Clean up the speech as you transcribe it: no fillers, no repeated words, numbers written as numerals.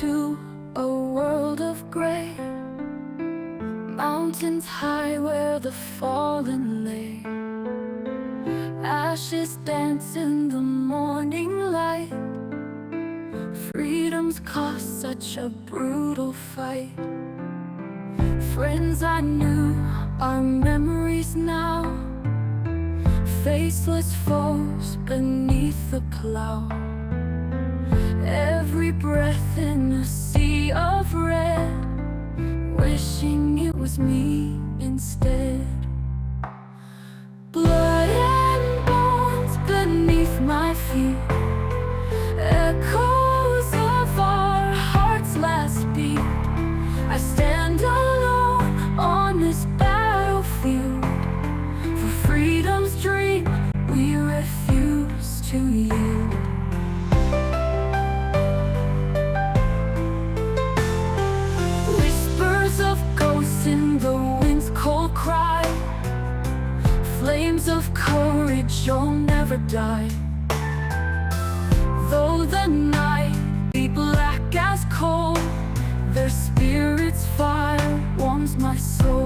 to a world of gray, mountains high where the fallen lay. Ashes dance in the morning light. Freedom's cost such a brutal fight. Friends I knew are memories now, faceless foes beneath the cloud. Every breath in a sea of red, wishing it was me instead. Blood and bones beneath my feet, echoes of our heart's last beat. I stand alone on this battlefield. For freedom's dream, we refuse to yield. Whispers of ghosts in the wind's cold cry, flames of courage, you'll never die. Though the night be black as coal, their spirit's fire warms my soul.